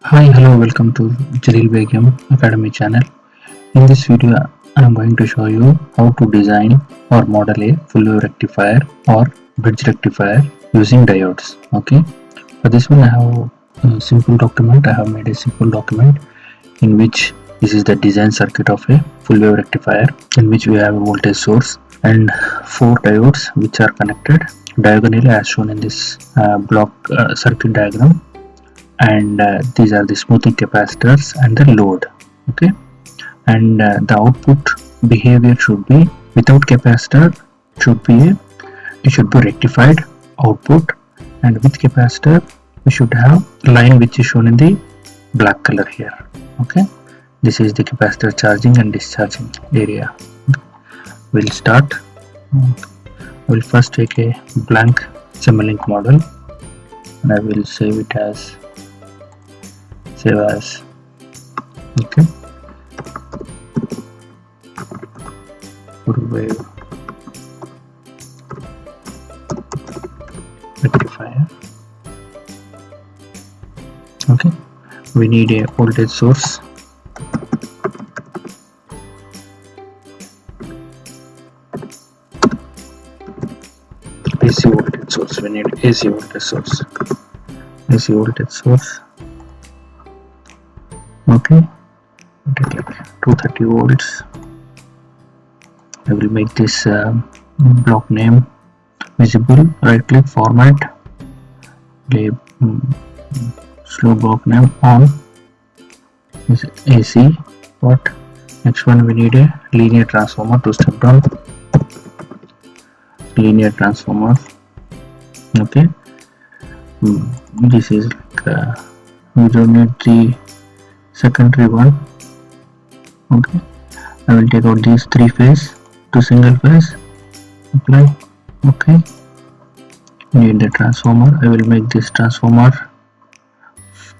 Hi, hello, welcome to Jalil Begum Academy channel. In this video, I am going to show you how to design or model a full wave rectifier or bridge rectifier using diodes. Okay, for this one, I have a simple document. I have made a simple document in which this is the design circuit of a full wave rectifier, in which we have a voltage source and four diodes which are connected diagonally as shown in this block circuit diagram, and these are the smoothing capacitors and the load. Okay, and the output behavior should be without capacitor should be it should be rectified output, and with capacitor we should have line which is shown in the black color here. Okay, this is the capacitor charging and discharging area. We'll start. We'll first take a blank Simulink model and I will save as okay, Fullwave Rectifier. Okay, we need a voltage source. AC voltage source. We need AC voltage source. AC voltage source. Okay, take like 230 volts. I will make this block name visible. Right click, format, slow block name on. This is AC. What? Next one, we need a linear transformer to step down. Linear transformer. Okay, this is like we don't need the secondary one. Okay, I will take out these three phase to single phase, apply. Okay, need the transformer. I will make this transformer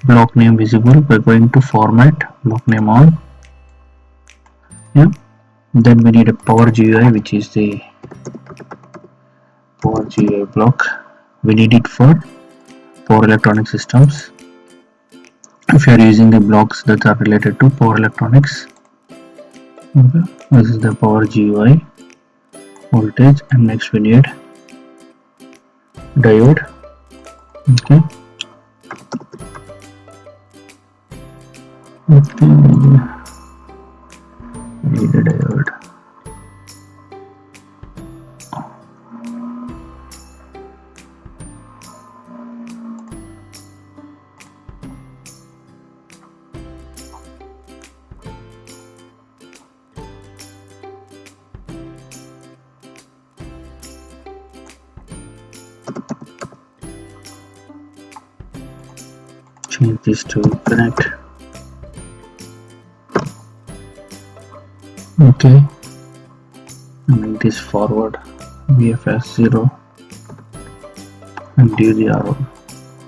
block name visible by going to format, block name on. Yeah, then we need a power GUI, which is the power GUI block. We need it for power electronic systems. If you are using the blocks that are related to power electronics. Okay, this is the power GUI voltage, and next we need diode. Okay, we need a diode. Change this to connect. Okay, make this forward VFS 0 and do the arrow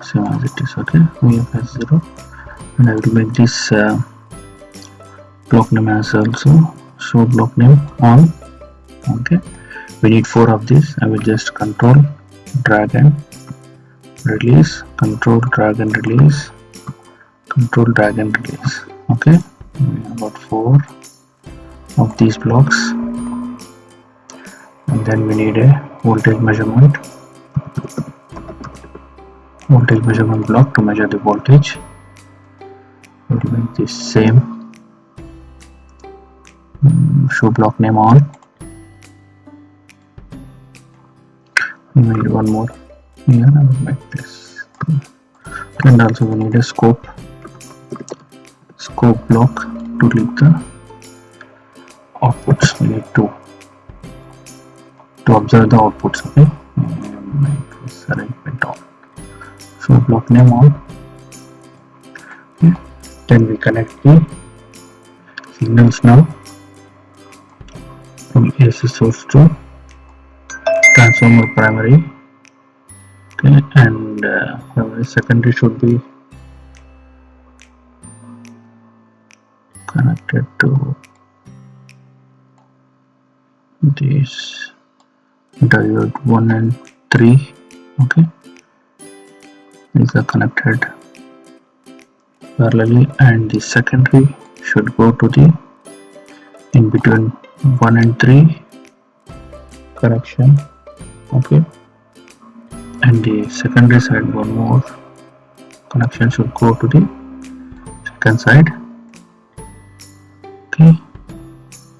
same as it is. Okay, VFS 0, and I will make this block name as also show block name on. Okay, we need 4 of these. I will just control drag and release, control drag and release, control drag and release. Okay, we have got 4 of these blocks, and then we need a voltage measurement block to measure the voltage. We'll make this same, show block name on. We need one more here. I will make this, and also we need a scope block to read the outputs. We need to observe the outputs. Okay, make this arrangement on. So block name on. Okay, then we connect the signals now from AC source to transformer primary. Okay, and primary secondary should be connected to this diode 1 and 3. Okay, these are connected parallelly, and the secondary should go to the in between 1 and 3 connection. Okay, and the secondary side one more connection should go to the second side. Okay,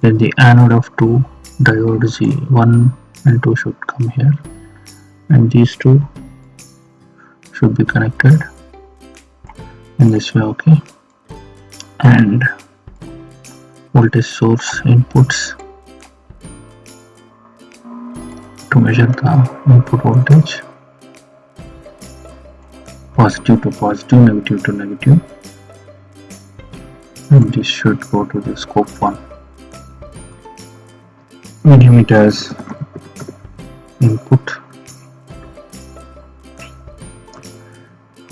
then the anode of 2 diodes 1 and 2 should come here, and these two should be connected in this way. Okay, and voltage source inputs to measure the input voltage, positive to positive, negative to negative, and this should go to the scope 1. Millimeters input,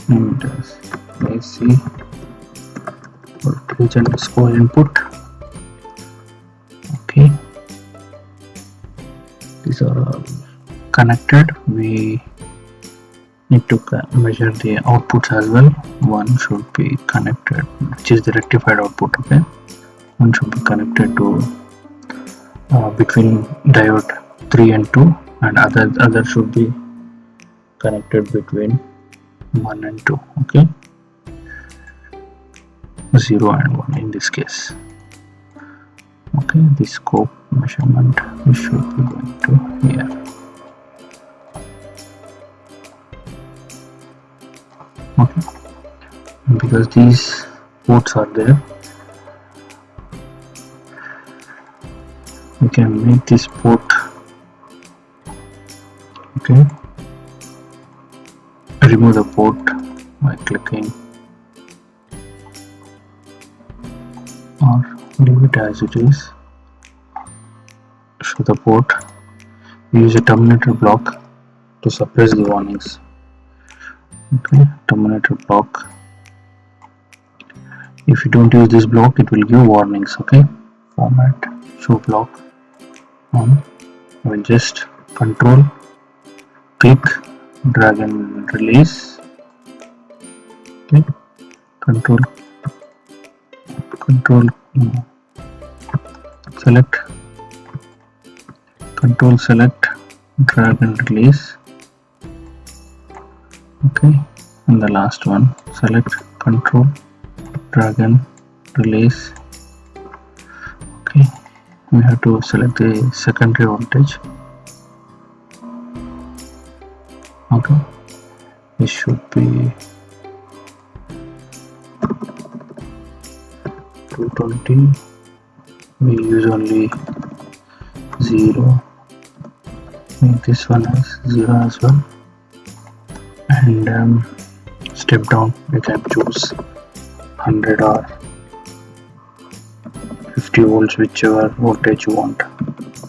millimeters AC voltage underscore input. Okay, these are all connected. We need to measure the outputs as well. One should be connected, which is the rectified output. Okay, one should be connected to between diode 3 and 2, and other should be connected between 1 and 2. Okay, 0 and 1 in this case. Okay, the scope measurement we should be going to here. Okay, because these ports are there, we can make this port. Okay, remove the port by clicking, or leave it as it is. Show the port. We use a Terminator block to suppress the warnings. Okay, Terminator block. If you don't use this block, it will give warnings. Okay, format, show block on. I will just control, click, drag and release. Okay, control, select, control select, drag and release. Okay, and the last one, select, control, drag and release. Okay, we have to select the secondary voltage. Okay, it should be 220. We use only 0. Make this one as 0 as well, and step down we can choose 100 or 50 volts, whichever voltage you want.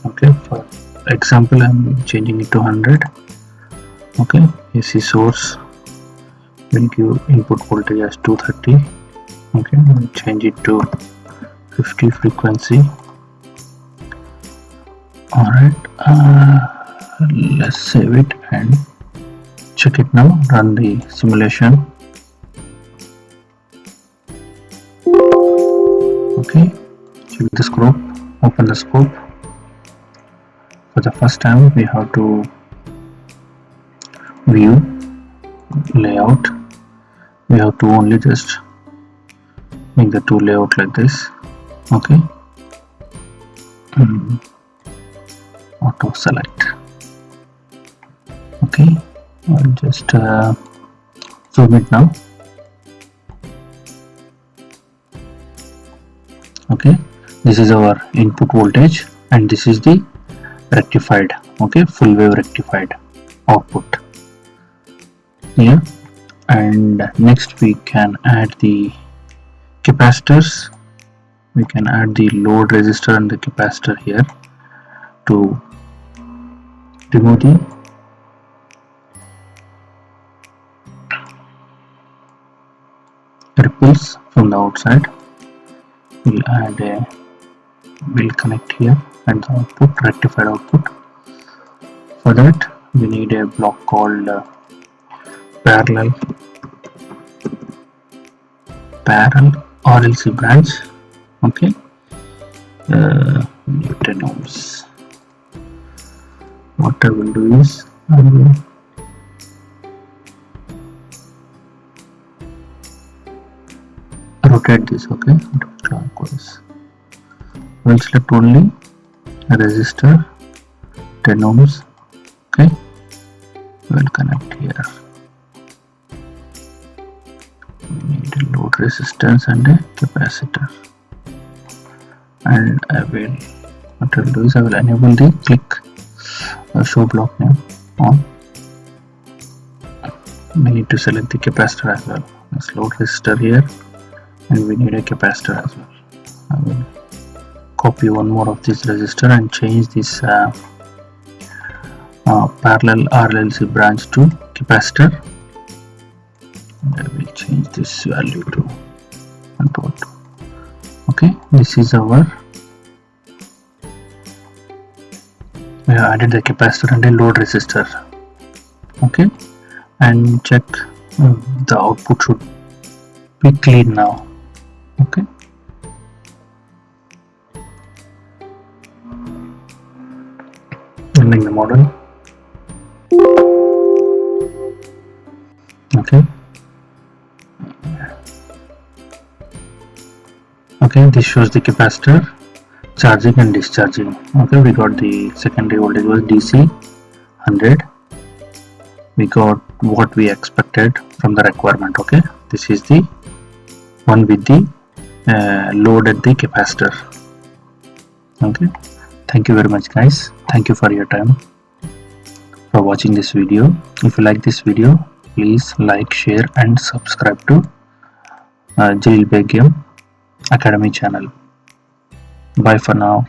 Okay, for example I'm changing it to 100. Okay, AC source will give input voltage as 230. Okay, we'll change it to 50 frequency. Alright, let's save it and check it now. Run the simulation. Okay, check the scope, open the scope. For the first time we have to view layout. We have to only just make the two layout like this. Okay, auto select. Okay, I'll just zoom it now. Okay, this is our input voltage and this is the rectified, okay, full wave rectified output here. And next we can add the capacitors. We can add the load resistor and the capacitor here to remove the ripples from the outside. We'll connect here at the output, rectified output. For that we need a block called parallel parallel RLC branch. Okay, new 10 ohms. What I will do is I will rotate this. Okay, clockwise. I will select only a resistor 10 ohms. Okay, we will connect here. We need a load resistance and a capacitor. And what I will do is I will enable the click show block name on. We need to select the capacitor as well. Let's load resistor here, and we need a capacitor as well. I will copy one more of this resistor and change this parallel RLC branch to capacitor. And I will change this value to 1.2. Okay, this is our, we have added the capacitor and a load resistor. Okay, and check the output should be clean now. Okay, running the model. Okay, this shows the capacitor charging and discharging. Okay, we got the secondary voltage was DC 100. We got what we expected from the requirement. Okay, this is the one with the load at the capacitor. Okay, thank you very much guys. Thank you for your time for watching this video. If you like this video, please like, share and subscribe to Jalil Begum Academy channel. Bye for now.